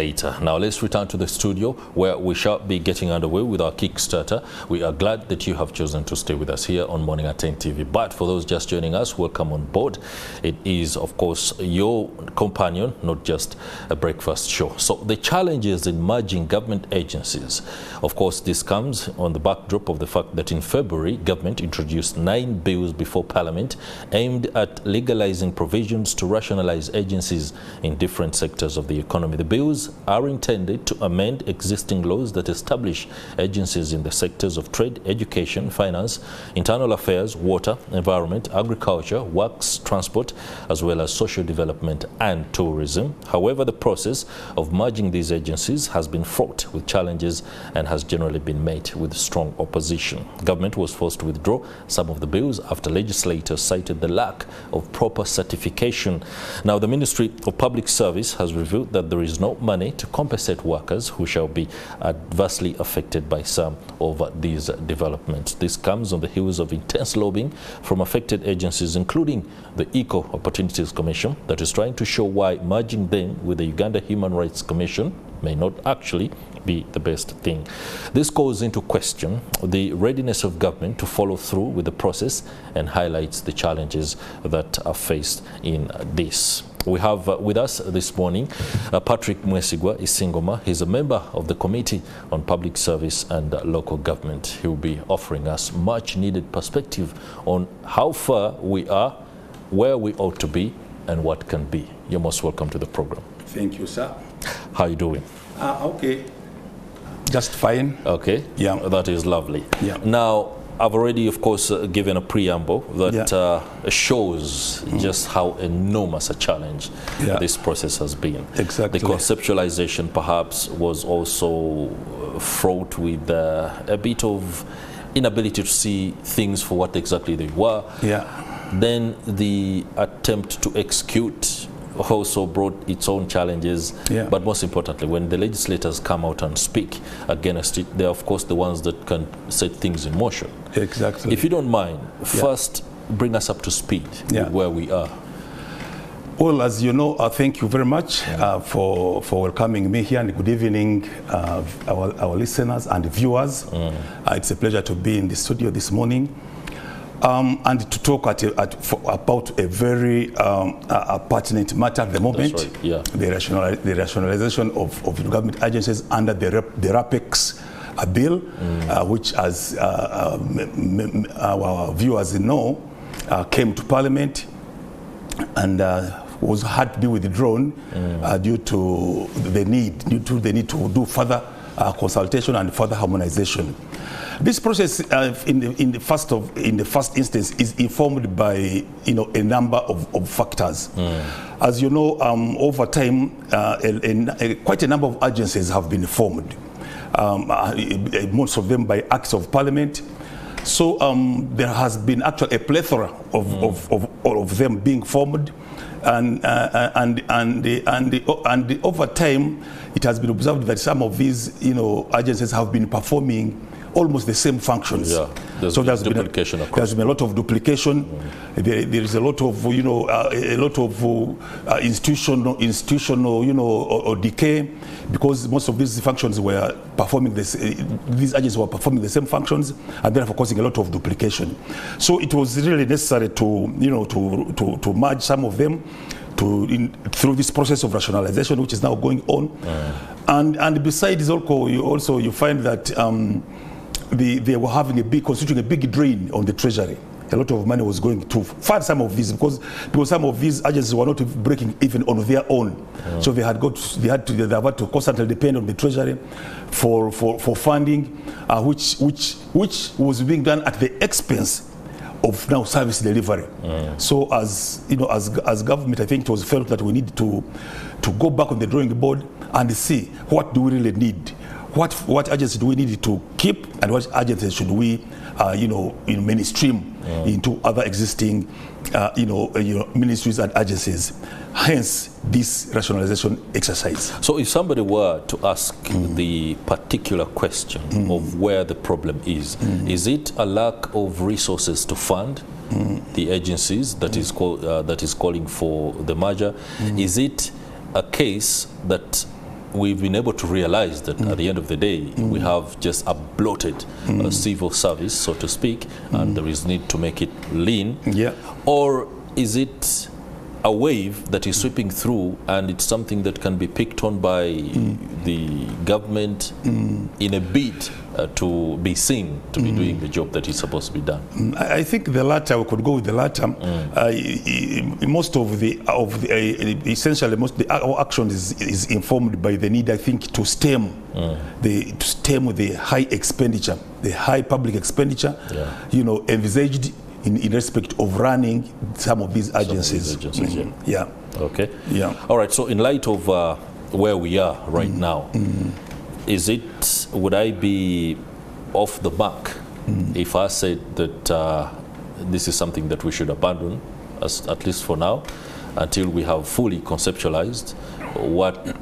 later. Now let's return to the studio where we shall be getting underway with our Kickstarter. We are glad that you have chosen to stay with us here on Morning at AT NTV. But for those just joining us, welcome on board. It is, of course, your companion, not just a breakfast show. So the challenges in merging government agencies. Of course, this comes on the backdrop of the fact that in February, government introduced 9 bills before Parliament aimed at legalizing provisions to rationalize agencies in different sectors of the economy. The bills are intended to amend existing laws that establish agencies in the sectors of trade, education, finance, internal affairs, water, environment, agriculture, works, transport, as well as social development and tourism. However, the process of merging these agencies has been fraught with challenges and has generally been met with strong opposition. Government was forced to withdraw some of the bills after legislators cited the lack of proper certification. Now, the Ministry of Public Service has revealed that there is no money to compensate workers who shall be adversely affected by some of these developments. This comes on the heels of intense lobbying from affected agencies, including the Equal Opportunities Commission, that is trying to show why merging them with the Uganda Human Rights Commission may not actually be the best thing. This calls into question the readiness of government to follow through with the process and highlights the challenges that are faced in this. We have with us this morning Patrick Mwesigwa Isingoma. He's a member of the Committee on Public Service and Local Government. He will be offering us much needed perspective on how far we are, where we ought to be, and what can be. You're most welcome to the program. Thank you, sir. How are you doing? Okay. Just fine. Okay. Yeah. That is lovely. Yeah. Now, I've already, of course, given a preamble that shows just how enormous a challenge this process has been. Exactly. The conceptualization perhaps was also fraught with a bit of inability to see things for what exactly they were. Yeah. Then the attempt to execute also brought its own challenges, but most importantly, when the legislators come out and speak against it, they're of course the ones that can set things in motion. Exactly. If you don't mind, first bring us up to speed with where we are. Well, as you know, thank you very much for welcoming me here, and good evening our listeners and viewers. It's a pleasure to be in the studio this morning. And to talk about a very pertinent matter at the moment, the rationalization of government agencies under the RAPEX bill, which, as our viewers know, came to Parliament and had to be withdrawn due to the need to do further consultation and further harmonization. This process, in the first instance, is informed by a number of factors. As you know, over time, quite a number of agencies have been formed. Most of them by acts of Parliament. So there has been actually a plethora of them being formed, and over time, it has been observed that some of these agencies have been performing almost the same functions. So there's been a lot of duplication. There is a lot of institutional or decay, because most of these functions were performing this. These agencies were performing the same functions, and therefore causing a lot of duplication. So it was really necessary to merge some of them through this process of rationalization, which is now going on. And besides, you find that they were constituting a big drain on the treasury. A lot of money was going to fund some of these because some of these agencies were not breaking even on their own. So they had to constantly depend on the treasury for funding, which was being done at the expense of now service delivery. So as government, I think it was felt that we need to go back on the drawing board and see what do we really need. What agencies do we need to keep, and what agencies should we, mainstream into other existing, ministries and agencies? Hence, this rationalization exercise. So, if somebody were to ask the particular question of where the problem is it a lack of resources to fund the agencies that is calling for the merger? Is it a case that we've been able to realize that at the end of the day, we have just a bloated civil service, so to speak, and there is need to make it lean? Yeah. Or is it a wave that is sweeping through and it's something that can be picked on by the government in a bid to be seen to be doing the job that is supposed to be done? I think the latter, we could go with the latter. Most of the essentially our action is informed by the need, I think, to stem the high expenditure, the high public expenditure, you know, envisaged in respect of running some of these agencies. Yeah. Okay. Yeah. All right. So in light of where we are right now, would I be off the mark if I said that this is something that we should abandon, at least for now, until we have fully conceptualized what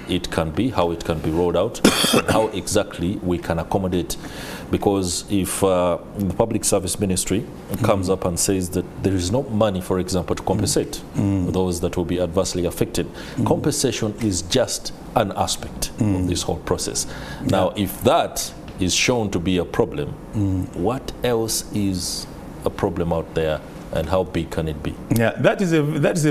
it can be, how it can be rolled out, and how exactly we can accommodate? Because if the Public Service Ministry comes up and says that there is no money, for example, to compensate those that will be adversely affected, compensation is just an aspect of this whole process. Now, if that is shown to be a problem, what else is a problem out there, and how big can it be? Yeah, that is a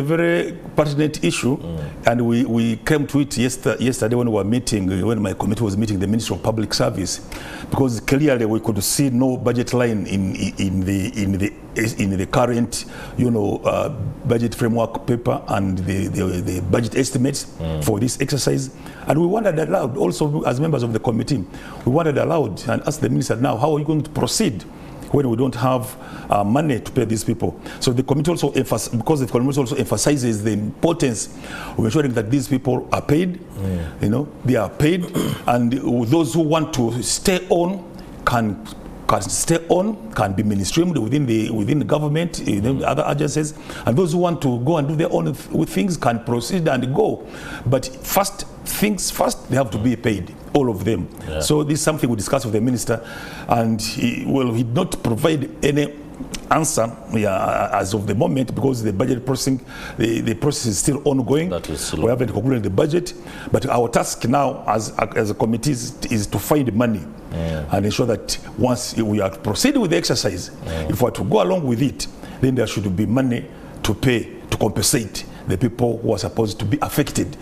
very pertinent issue, and we came to it yesterday when we were meeting, when my committee was meeting the Ministry of Public Service, because clearly we could see no budget line in the current, you know, budget framework paper and the budget estimates for this exercise. And we wondered aloud, also as members of the committee, we wondered aloud and asked the minister, now how are you going to proceed when we don't have money to pay these people? So the committee also emphasizes the importance of ensuring that these people are paid, you know, they are paid, and those who want to stay on can stay on, can be mainstreamed within the government, the other agencies, and those who want to go and do their own things can proceed and go. But first things first, they have to be paid, all of them. Yeah. So this is something we discussed with the minister, and he did not provide any answer as of the moment, because the budget processing, the process is still ongoing. That is slow. We haven't concluded the budget, but our task now as a committee is to find money and ensure that once we are to proceed with the exercise, if we are to go along with it, then there should be money to pay, to compensate the people who are supposed to be affected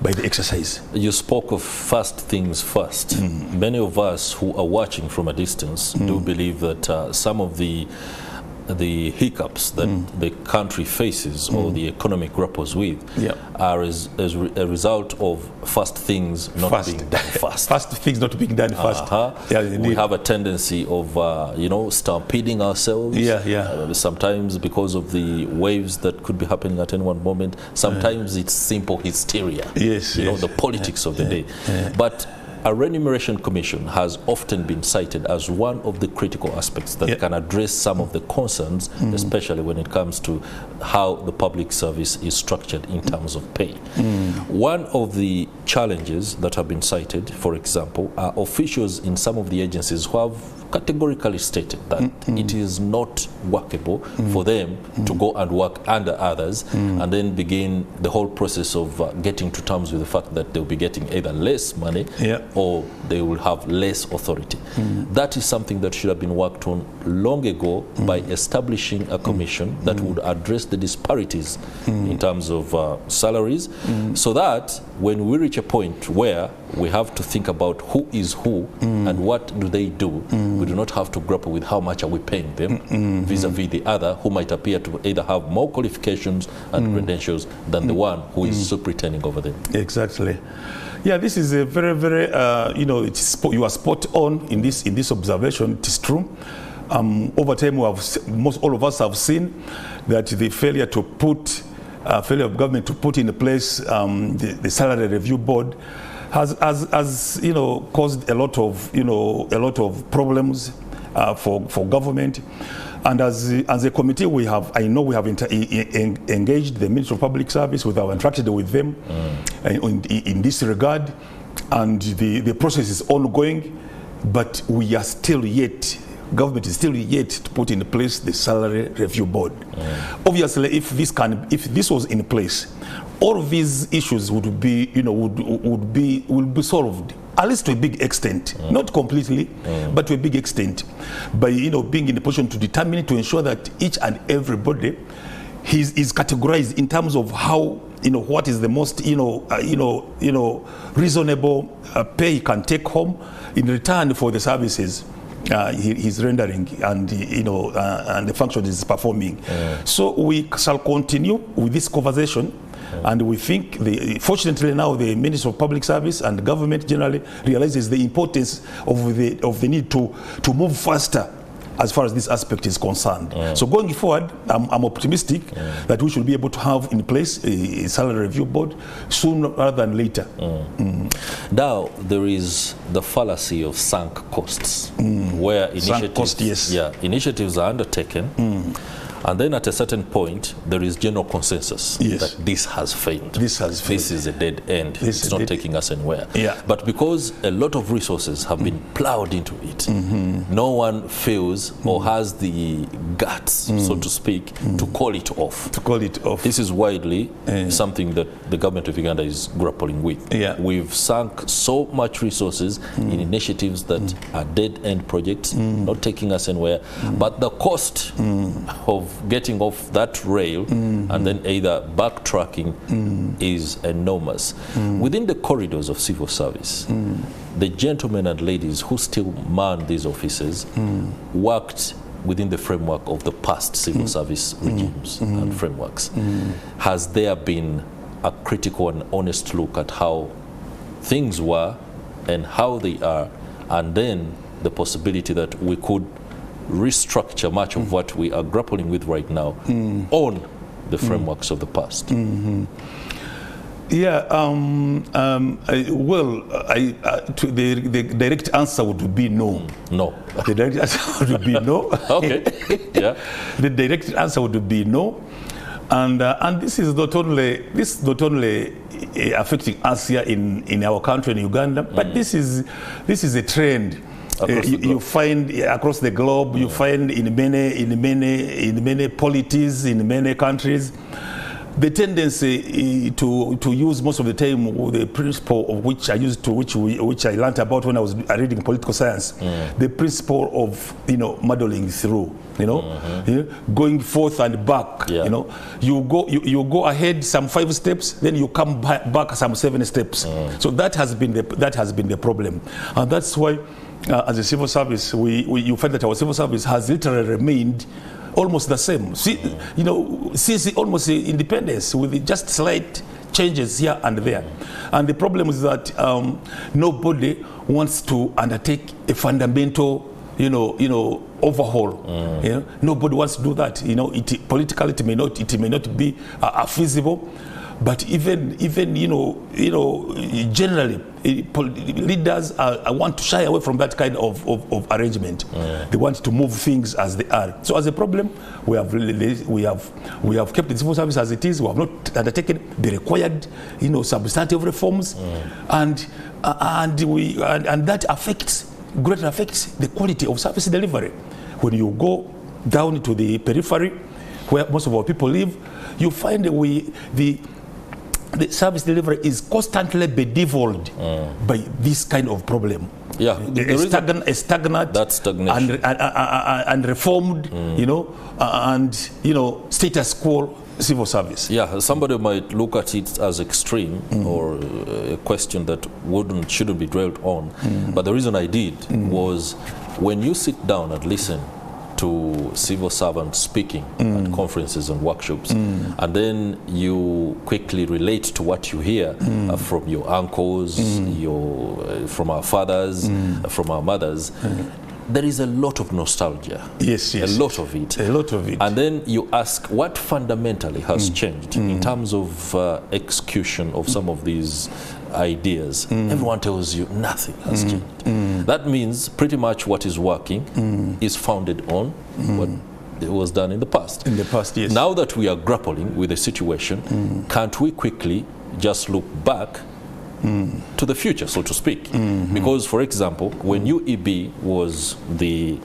by the exercise. You spoke of first things first. Many of us who are watching from a distance do believe that some of the hiccups that the country faces or the economy grapples with are as a result of first things not being done fast. First things not being done fast. We have a tendency of you know, stampeding ourselves. Sometimes because of the waves that could be happening at any one moment. Sometimes it's simple hysteria. You know, the politics of the day. But a remuneration commission has often been cited as one of the critical aspects that can address some of the concerns, especially when it comes to how the public service is structured in terms of pay. One of the challenges that have been cited, for example, are officials in some of the agencies who have categorically stated that it is not workable for them to go and work under others and then begin the whole process of getting to terms with the fact that they'll be getting either less money or they will have less authority. That is something that should have been worked on long ago by establishing a commission that would address the disparities in terms of salaries, so that when we reach a point where we have to think about who is who and what do they do, we do not have to grapple with how much are we paying them vis-a-vis the other who might appear to either have more qualifications and credentials than the one who is superintending over them. Exactly. Yeah, this is a very, very, you know, you are spot on in this observation. It is true. Over time, all of us have seen that the failure of government to put in place the salary review board has you know, caused a lot of problems for government. And as a committee, I know we have engaged the Ministry of Public Service. We have interacted with them in this regard, and the process is ongoing. But we are still yet. Government is still yet to put in place the salary review board. Obviously, if this was in place, all of these issues would be, will be solved, at least to a big extent, not completely, but to a big extent, by being in a position to determine, to ensure that each and everybody is categorized in terms of how, what is the most reasonable pay he can take home in return for the services he's rendering and and the function is performing. So we shall continue with this conversation. And we think, fortunately now, the Ministry of Public Service and the government generally realizes the importance of the need to move faster as far as this aspect is concerned. So going forward, I'm optimistic that we should be able to have in place a salary review board sooner rather than later. Now, there is the fallacy of sunk costs, where initiatives are undertaken, and then at a certain point, there is general consensus that this has failed. This is a dead end. It's not taking us anywhere. But because a lot of resources have been plowed into it, no one feels or has the guts, so to speak, to call it off. This is widely something that the government of Uganda is grappling with. We've sunk so much resources in initiatives that are dead-end projects, not taking us anywhere. But the cost of getting off that rail and then either backtracking is enormous. Within the corridors of civil service, the gentlemen and ladies who still man these offices worked within the framework of the past civil service regimes and frameworks. Has there been a critical and honest look at how things were and how they are, and then the possibility that we could restructure much of what we are grappling with right now on the frameworks of the past? The direct answer would be no. No. The direct answer would be no. Okay. The direct answer would be no, and this is not only affecting us here in our country in Uganda, but this is a trend. You find across the globe, you find in many polities, in many countries, the tendency to use most of the time the principle of which I learned about when I was reading political science, the principle of muddling through, going forth and back. You go ahead some 5 steps, then you come back some 7 steps. So that has been the problem, and that's why. As a civil service, you find that our civil service has literally remained almost the same. Since almost independence, with just slight changes here and there. And the problem is that nobody wants to undertake a fundamental, overhaul. Nobody wants to do that. Politically, it may not be feasible. But even generally, leaders want to shy away from that kind of arrangement. They want to move things as they are. So as a problem, we have kept the civil service as it is. We have not undertaken the required substantive reforms, and that greatly affects the quality of service delivery. When you go down to the periphery, where most of our people live, you find the service delivery is constantly bedeviled by this kind of problem. A stagnant and reformed, status quo civil service. Somebody might look at it as extreme or a question that shouldn't be dwelled on. But the reason I did was when you sit down and listen to civil servants speaking at conferences and workshops, and then you quickly relate to what you hear from your uncles, from our fathers, from our mothers. There is a lot of nostalgia. Yes. A lot of it. And then you ask what fundamentally has changed in terms of execution of some of these ideas. Everyone tells you nothing has changed. That means pretty much what is working is founded on what was done in the past. In the past, yes. Now that we are grappling with the situation, can't we quickly just look back to the future, so to speak? Because, for example, when UEB was the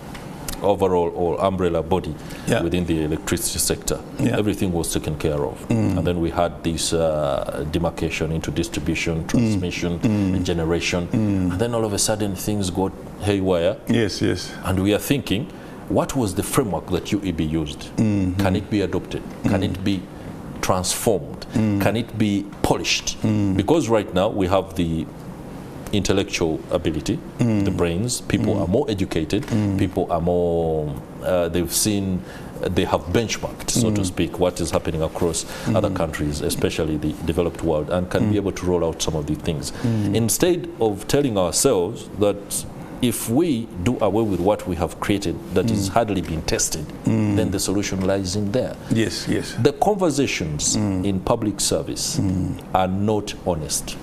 overall or umbrella body within the electricity sector. Everything was taken care of. And then we had this demarcation into distribution, transmission, and generation. And then all of a sudden things got haywire. Yes, yes. And we are thinking, what was the framework that UEB used? Can it be adopted? Can it be transformed? Can it be polished? Because right now we have the intellectual ability, the brains, people are more educated, people are more, they have benchmarked, so to speak, what is happening across other countries, especially the developed world, and can be able to roll out some of these things. Instead of telling ourselves that if we do away with what we have created that is hardly been tested, then the solution lies in there. Yes, yes. The conversations in public service are not honest.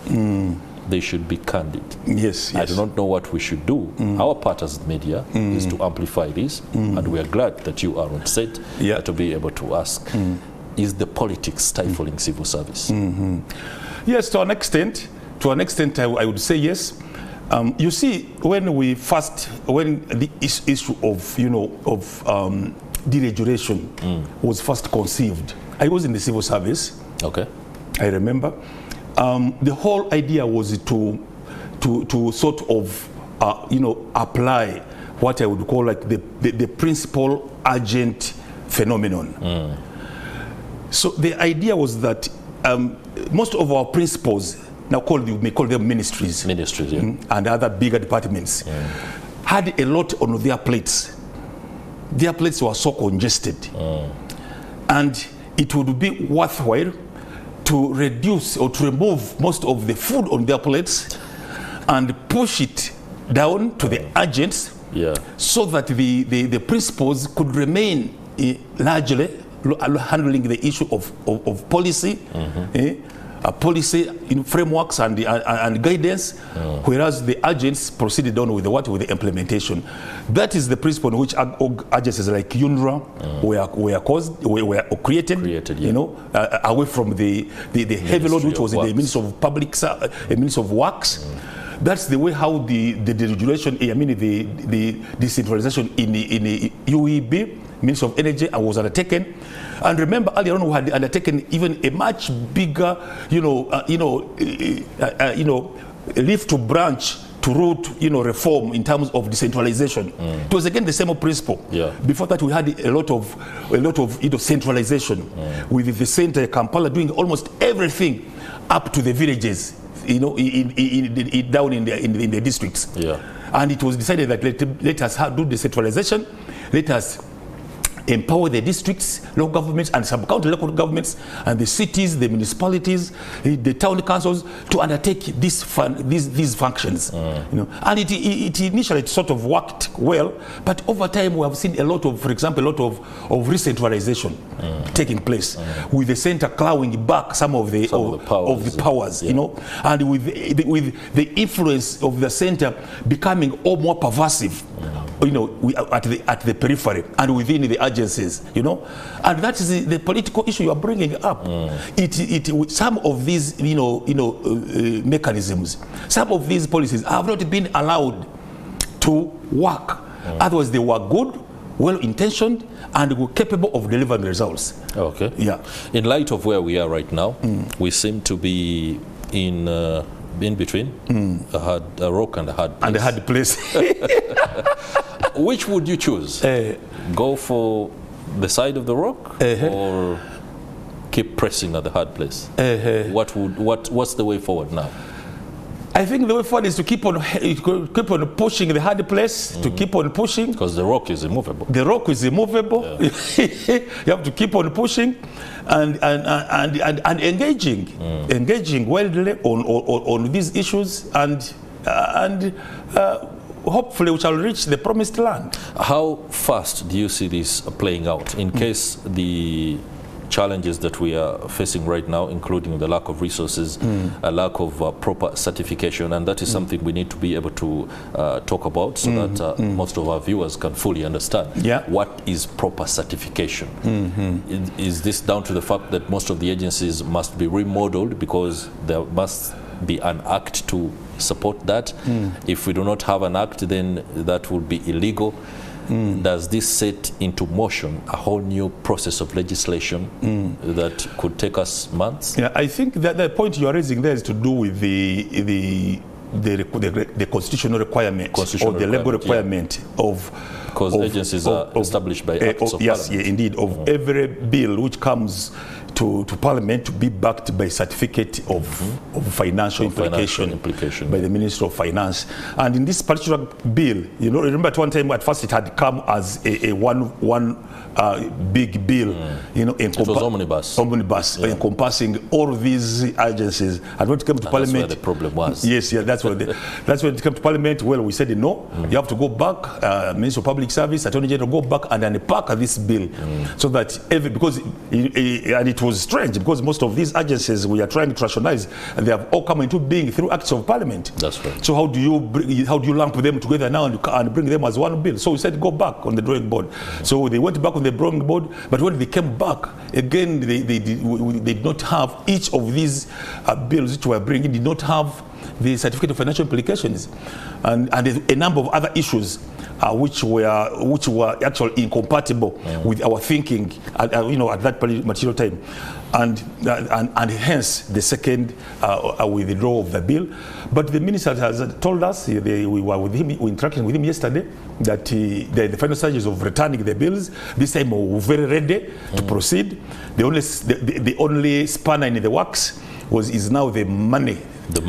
They should be candid. Yes, yes. I do not know what we should do. Our part as media is to amplify this, and we are glad that you are on set to be able to ask, is the politics stifling civil service? Yes, to an extent, I would say yes. You see, when the issue of, deregulation was first conceived, I was in the civil service. Okay. I remember. The whole idea was to sort of, apply what I would call like the principal agent phenomenon. So the idea was that most of our principals, now we may call them ministries, and other bigger departments, had a lot on their plates. Their plates were so congested, and it would be worthwhile to reduce or to remove most of the food on their plates and push it down to the agents, so that the principals could remain largely handling the issue of policy, policy frameworks and guidance, whereas the agents proceeded on with the implementation. That is the principle in which agencies like UNRWA were created, away from the heavy load which was in the Ministry of Ministry of Works. That's the way how the deregulation, the decentralization in the UEB, Ministry of Energy, was undertaken. And remember, earlier on we had undertaken even a much bigger, leaf to branch to root, reform in terms of decentralization. It was again the same principle. Before that, we had a lot of centralization, with the center, Kampala, doing almost everything up to the villages, down in the districts. And it was decided that let us do decentralization. Let us empower the districts, local governments, and sub-county local governments, and the cities, the municipalities, the town councils to undertake these functions. And it initially sort of worked well, but over time we have seen a lot of, for example, a lot of recentralization taking place, with the center clawing back some of the powers, and with the influence of the center becoming all more pervasive. At the periphery and within the agencies, and that is the political issue you are bringing up. Some of these, mechanisms, some of these policies have not been allowed to work. Otherwise, they were good, well-intentioned, and were capable of delivering results. Okay. In light of where we are right now, we seem to be in between a rock and a hard place. And a hard place. Which would you choose? Go for the side of the rock, or keep pressing at the hard place? What's the way forward now? I think the way forward is to keep on pushing the hard place, to keep on pushing. Because the rock is immovable. The rock is immovable. You have to keep on pushing and engaging widely on these issues, and hopefully we shall reach the promised land. How fast do you see this playing out in case the challenges that we are facing right now, including the lack of resources, a lack of proper certification, and that is something we need to be able to talk about, so that most of our viewers can fully understand what is proper certification. Is this down to the fact that most of the agencies must be remodeled because there must be an act to support that? If we do not have an act, then that will be illegal. does this set into motion a whole new process of legislation that could take us months? Yeah, I think that the point you are raising there is to do with the constitutional requirement or the legal requirement of because agencies are established by acts of yes, Parliament. Yeah, indeed, of every bill which comes to Parliament to be backed by certificate of financial implication by the Minister of Finance. And in this particular bill, you know, remember at one time, at first it had come as a one big bill, you know, it was omnibus, encompassing all these agencies. And when it came to Parliament, that's where the problem was. Yes, yeah, that's when it came to Parliament. Well, we said no, you have to go back, Minister of Public Service, Attorney General, go back and unpack this bill, so that because it was strange because most of these agencies we are trying to rationalize, and they have all come into being through acts of Parliament. That's right. So how do you lump them together now and bring them as one bill? So we said go back on the drawing board. So they went back on the drawing board, but when they came back again, they did not have each of these bills which were bringing did not have the certificate of financial implications, and a number of other issues which were actually incompatible with our thinking you know, at that material time, and hence the second withdrawal of the bill. But the minister has told us, we were with him, we interacted with him yesterday, that the final stages of returning the bills this time were very ready to proceed. The only spanner in the works is now the money. The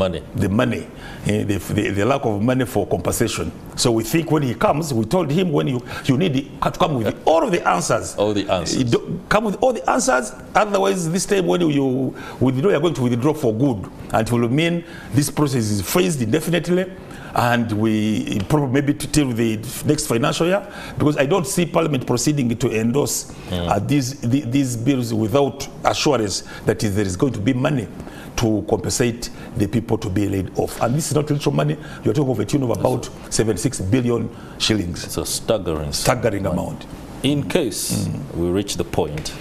lack of money for compensation. So we think when he comes, we told him when you need to come with all of the answers. All the answers. Come with all the answers. Otherwise, this time when you withdraw, you're going to withdraw for good, and it will mean this process is phased indefinitely. And we probably maybe till the next financial year, because I don't see Parliament proceeding to endorse these bills without assurance that there is going to be money to compensate the people to be laid off. And this is not little money. You're talking of a tune of about 76 billion shillings. It's a staggering amount. In case we reach the point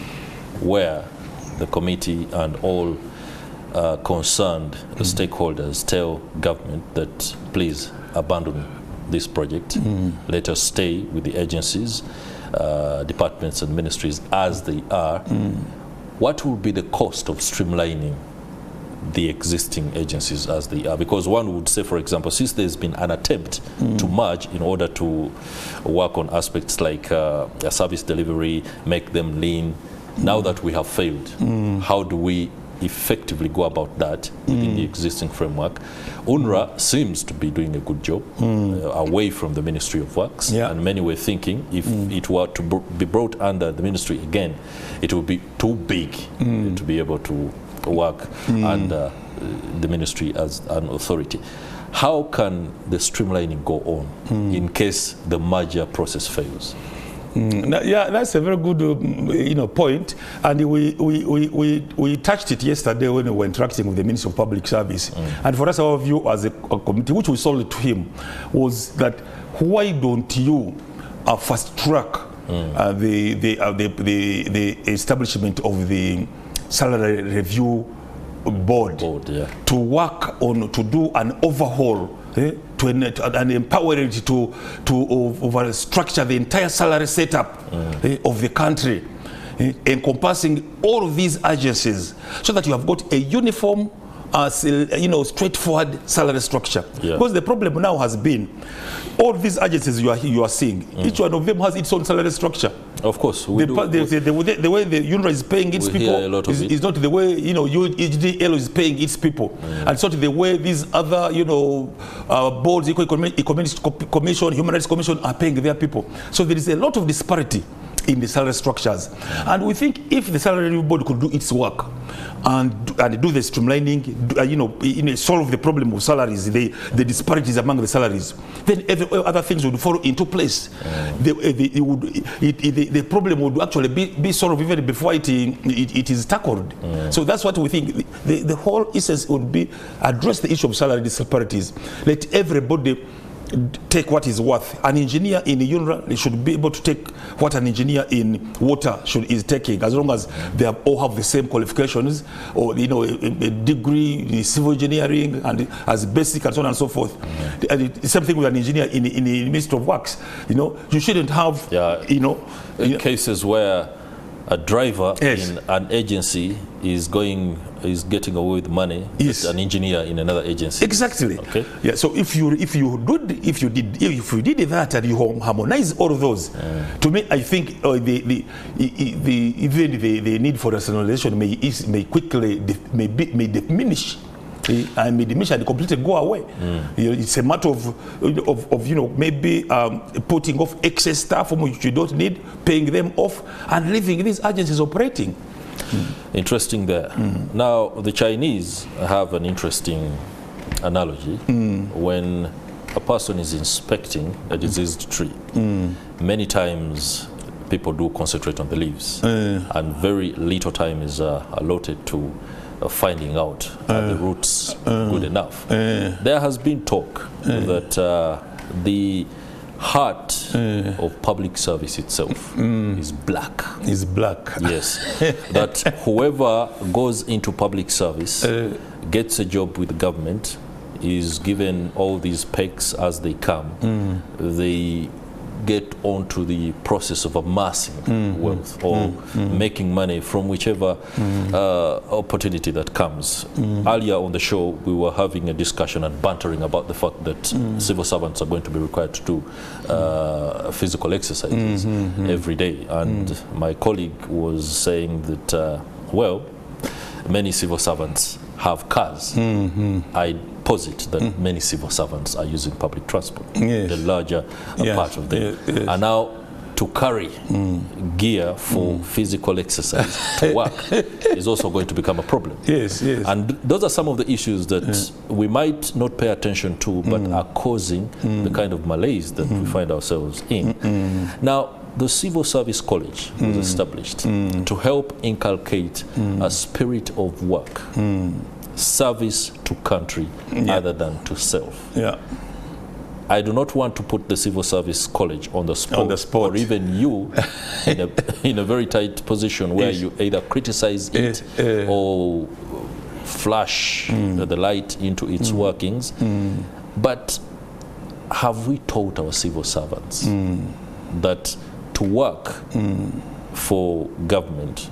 where the committee and all concerned stakeholders tell government that please abandon this project, let us stay with the agencies, departments and ministries as they are, what will be the cost of streamlining the existing agencies as they are? Because one would say, for example, since there's been an attempt to merge in order to work on aspects like service delivery, make them lean, now that we have failed, how do we effectively go about that within the existing framework? UNRWA seems to be doing a good job away from the Ministry of Works, and many were thinking if it were to be brought under the ministry again, it would be too big to be able to work under the ministry as an authority. How can the streamlining go on in case the merger process fails? Yeah, that's a very good point, and we touched it yesterday when we were interacting with the Minister of Public Service. And for us, our view as a committee, which we sold it to him, was that why don't you fast track the establishment of the salary review board to work on, to do an overhaul, and empower it to structure the entire salary setup of the country, encompassing all of these agencies, so that you have got a uniform, straightforward salary structure. Because the problem now has been all these agencies you are seeing, each one of them has its own salary structure. Of course, the way the UNRWA is paying its people is not the way UGDL is paying its people, and it's not the way these other boards, Economic Commission, Human Rights Commission are paying their people. So there is a lot of disparity in the salary structures, and we think if the salary review board could do its work and do the streamlining, solve the problem of salaries, the disparities among the salaries, then other things would fall into place. The problem would actually be solved even before it is tackled. So that's what we think. The whole essence would be address the issue of salary disparities. Let everybody take what is worth. An engineer in UNRWA should be able to take what an engineer in water is taking, as long as they all have the same qualifications, or a degree in civil engineering and as basic and so on and so forth. And the same thing with an engineer in the Ministry of Works. You shouldn't have cases where a driver in an agency is getting away with money. Yes. An engineer in another agency. Exactly. Okay. Yeah. So if you did that and you harmonize all of those, to me, I think even the need for rationalization may quickly diminish. And may diminish and completely go away. It's a matter of maybe putting off excess staff which you don't need, paying them off, and leaving these agencies operating. Interesting there. Now, the Chinese have an interesting analogy. When a person is inspecting a diseased tree, many times people do concentrate on the leaves, and very little time is allotted to finding out the roots good enough. There has been talk that the heart of public service itself is black. Is black. Yes. That whoever goes into public service gets a job with the government, is given all these pegs as they come. They get onto the process of amassing wealth or making money from whichever opportunity that comes. Earlier on the show, we were having a discussion and bantering about the fact that civil servants are going to be required to do physical exercises every day. And my colleague was saying that, well, many civil servants have cars. I posit that many civil servants are using public transport. The larger part of them are now to carry gear for physical exercise to work is also going to become a problem. And those are some of the issues that we might not pay attention to, but are causing the kind of malaise that we find ourselves in. Now, the Civil Service College was established to help inculcate a spirit of work, service to country other than to self. I do not want to put the Civil Service College on the spot, or even you in a very tight position where you either criticize it or flash the light into its workings. But have we taught our civil servants that to work for government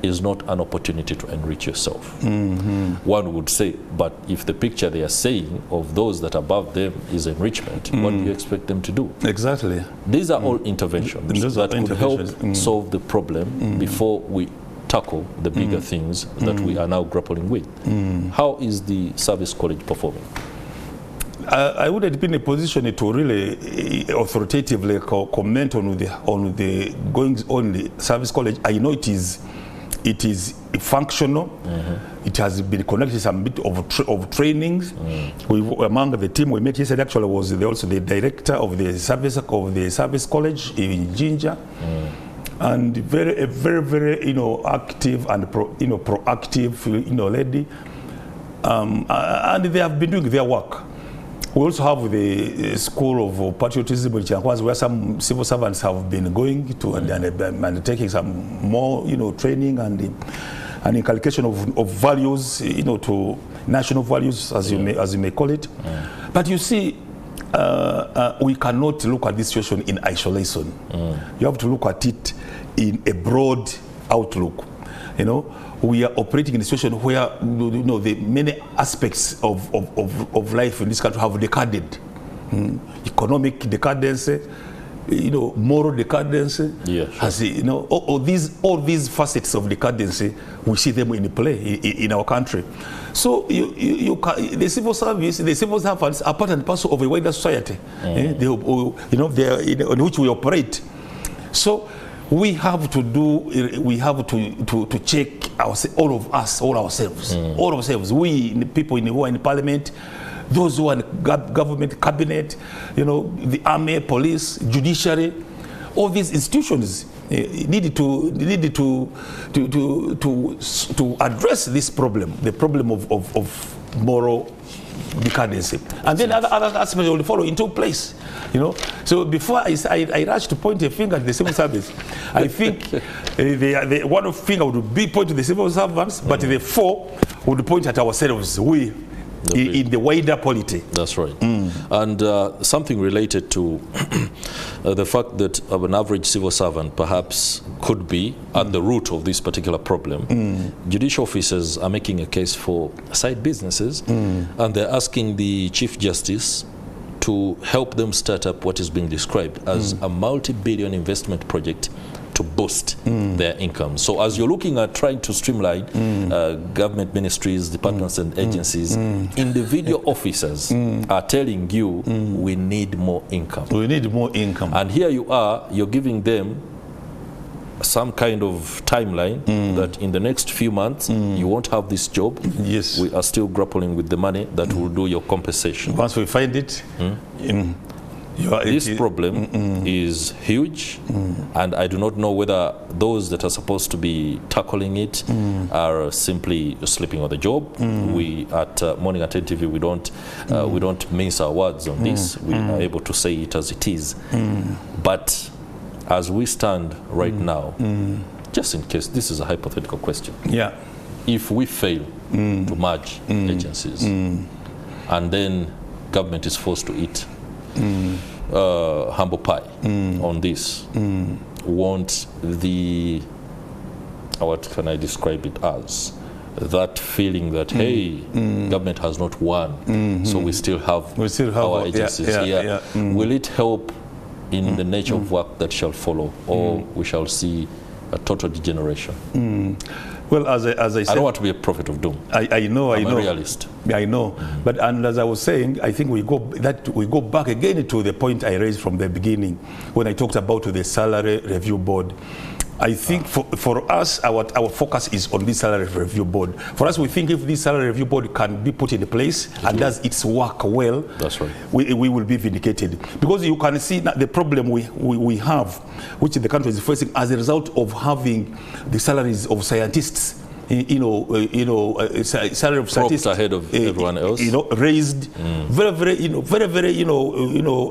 is not an opportunity to enrich yourself? One would say, but if the picture they are saying of those that are above them is enrichment, what do you expect them to do? Exactly. These are all interventions that could help solve the problem before we tackle the bigger things that we are now grappling with. How is the service college performing? I wouldn't be in a position to really authoritatively comment on the goings on the service college. I know it is functional. It has been connected to some bit of trainings. Among the team we met yesterday actually was also the director of the service college in Jinja, and very active and proactive lady, and they have been doing their work. We also have the School of Patriotism in Chairperson, where some civil servants have been going to and taking some more, training and inculcation of values, to national values, as you may call it. But you see, we cannot look at this situation in isolation. You have to look at it in a broad outlook. We are operating in a situation where the many aspects of life in this country have decaded. Economic decadence, moral decadence. Has, all these facets of decadence, we see them in play in our country. So the civil service, the civil servants are part and parcel of a wider society, in which we operate. So we have to check all ourselves. We people who are in parliament, those who are in government cabinet, the army, police, judiciary, all these institutions needed to address this problem, the problem of moral decadency. And then other aspects will follow into place. You know, so before I rush to point a finger at the civil service, I think the one finger would be point to the civil servants, but the four would point at ourselves, we in the wider polity. That's right. And something related to the fact that an average civil servant perhaps could be at the root of this particular problem. Judicial officers are making a case for side businesses, and they're asking the Chief Justice to help them start up what is being described as a multi-billion investment project to boost their income. So as you're looking at trying to streamline government ministries, departments and agencies, individual officers are telling you we need more income. We need more income. And here you are, you're giving them some kind of timeline that in the next few months you won't have this job. Yes. We are still grappling with the money that will do your compensation. Once we find it, this problem is huge, and I do not know whether those that are supposed to be tackling it are simply sleeping on the job. We at Morning at NTV, we don't mince our words on this. We are able to say it as it is. But as we stand right now, just in case, this is a hypothetical question. Yeah. If we fail to merge agencies, and then government is forced to eat humble pie on this, won't the, what can I describe it as, that feeling that hey, government has not won, so we still have our agencies here. Will it help in the nature of work that shall follow, or we shall see a total degeneration? Well, as I said, I don't want to be a prophet of doom. I know. I'm a realist. I know. But and as I was saying, I think we go back again to the point I raised from the beginning when I talked about the salary review board. I think for us, our focus is on this salary review board. For us, we think if this salary review board can be put in place and does its work well, that's right, we will be vindicated. Because you can see that the problem we have, which the country is facing as a result of having the salaries of scientists, salary of scientists ahead of everyone else, raised very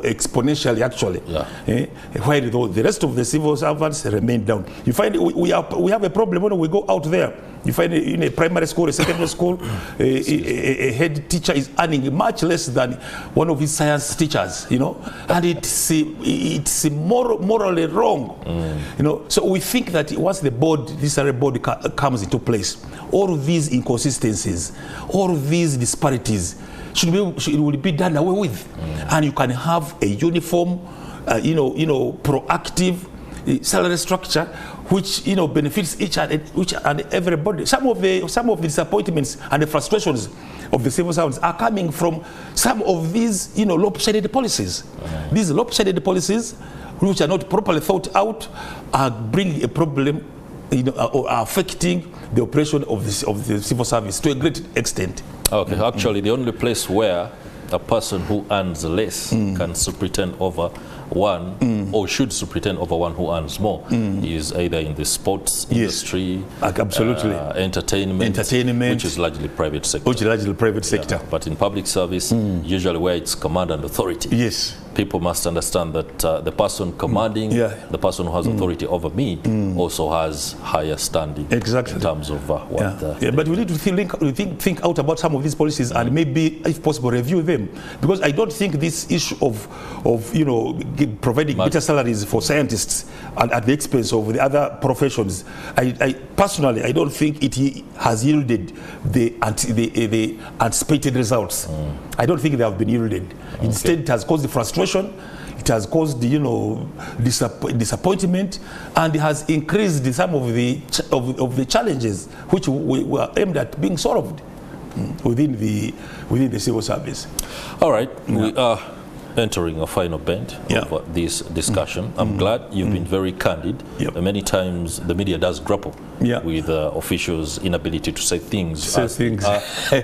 exponentially actually. While the rest of the civil servants remain down. You find we have a problem when we go out there. You find in a primary school, a secondary school, a head teacher is earning much less than one of his science teachers, and it's morally wrong, So we think that once this salary board comes into place, all of these inconsistencies, all of these disparities will be done away with, and you can have a uniform, proactive salary structure which benefits each and everybody. Some of the disappointments and the frustrations of the civil servants are coming from some of these lopsided policies. These lopsided policies, which are not properly thought out, are bringing a problem, or are affecting the operation of the civil service to a great extent. Okay, actually the only place where a person who earns less can superintend over one, or should superintend over one who earns more, is either in the sports industry, absolutely, entertainment, which is largely private sector. But in public service, usually where it's command and authority, people must understand that the person commanding, the person who has authority over me, also has higher standing in terms of what but we need to think out about some of these policies and maybe, if possible, review them, because I don't think this issue of providing better salaries for scientists at the expense of the other professions, I personally, I don't think it has yielded the anticipated results. I don't think they have been yielded. Instead, it has caused the frustration, it has caused disappointment, and it has increased some of the challenges which were aimed at being solved within the civil service. All right, we are entering a final bend of this discussion. I'm glad you've been very candid. Many times the media does grapple with officials' inability to say things,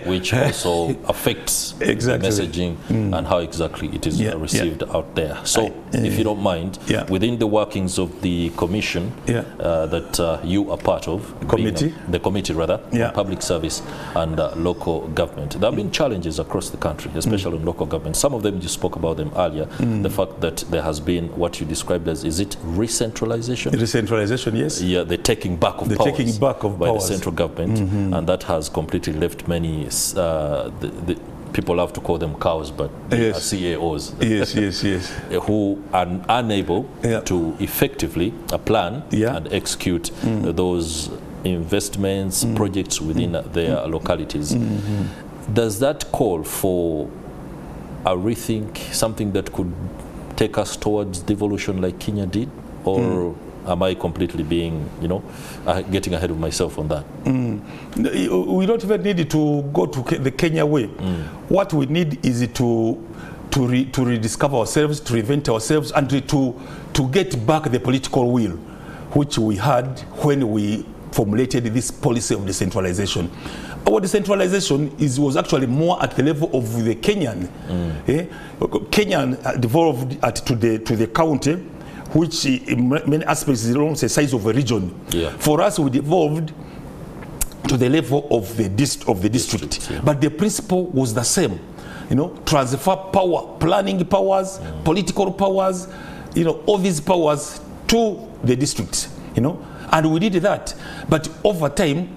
which also affects the messaging and how exactly it is received out there. So, if you don't mind, within the workings of the commission that you are part of, the committee rather, on public service and local government, there have been challenges across the country, especially in local government. Some of them you spoke about them earlier. The fact that there has been what you described as, is it recentralization? Recentralization, yes. Yeah, the taking back of powers by the central government, and that has completely left many, people love to call them cows, but they are CAOs. Who are unable to effectively plan and execute those investments, projects within their localities. Does that call for a rethink, something that could take us towards devolution like Kenya did? Or am I completely being, getting ahead of myself on that? We don't even need to go to the Kenya way. What we need is to rediscover ourselves, to reinvent ourselves, and to get back the political will which we had when we formulated this policy of decentralization. Our decentralization was actually more at the level of the Kenyan. Kenyan devolved to the county, which in many aspects is almost the size of a region. For us, we devolved to the level of the district. But the principle was the same. Transfer power, planning powers, political powers, all these powers to the districts. And we did that. But over time,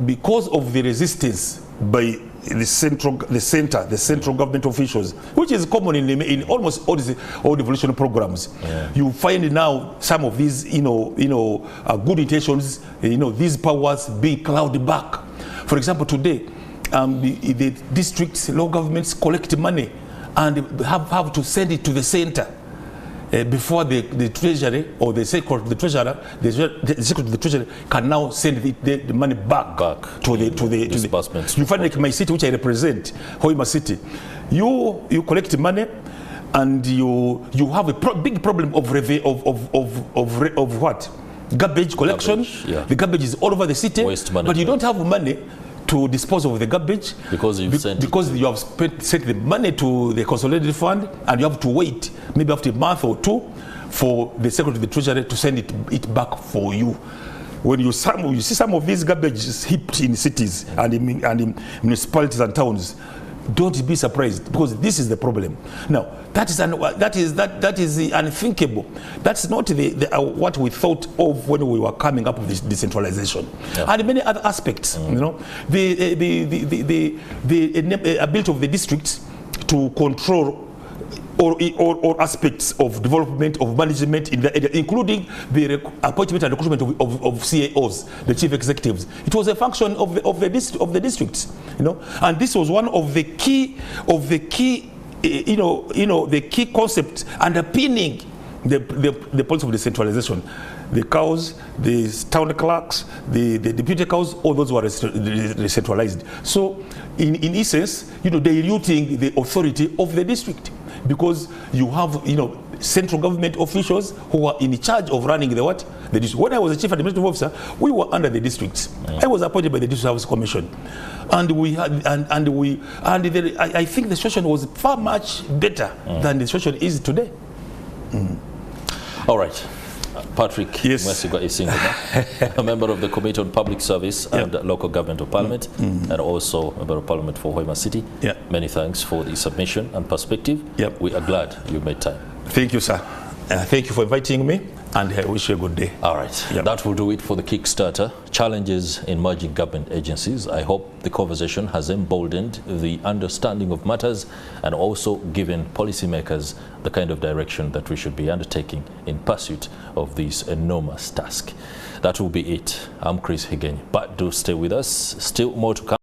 because of the resistance by the central government officials, which is common in almost all devolution programs, you find now some of these, good intentions, these powers being clawed back. For example, today, the districts, local governments collect money and have to send it to the center. Before the treasury or the secretary of the treasurer, the secretary of the treasury can now send the money back to the disbursements. You find like my city, which I represent, Hoima City, you collect money, and you have a big problem of what? Garbage collection. The garbage is all over the city, but you don't have money to dispose of the garbage because you have sent the money to the consolidated fund, and you have to wait maybe after a month or two for the secretary of the treasury to send it back for you. When you see some of these garbages heaped in cities and in municipalities and towns, don't be surprised, because this is the problem. Now, that is unthinkable. That's not what we thought of when we were coming up with this decentralization, and many other aspects. The ability of the districts to control or aspects of development, of management in the area, including the appointment and recruitment of CAOs, the chief executives. It was a function of the districts, and this was one of the key concepts underpinning the policy of decentralization. The cows, the town clerks, the deputy cows, all those were decentralized. So, in essence, diluting the authority of the district, because you have, central government officials who are in charge of running the district. When I was a chief administrative officer, we were under the districts. I was appointed by the District Service Commission, and I think the situation was far much better than the situation is today. All right. Patrick Mwesigwa Isingoma, a member of the Committee on Public Service and Local Government of Parliament, and also a member of Parliament for Hoima City. Many thanks for the submission and perspective. We are glad you made time. Thank you, sir. Thank you for inviting me, and I wish you a good day. All right. That will do it for the Kickstarter. Challenges in merging government agencies. I hope the conversation has emboldened the understanding of matters and also given policymakers the kind of direction that we should be undertaking in pursuit of this enormous task. That will be it. I'm Chris Higenyi, but do stay with us. Still more to come.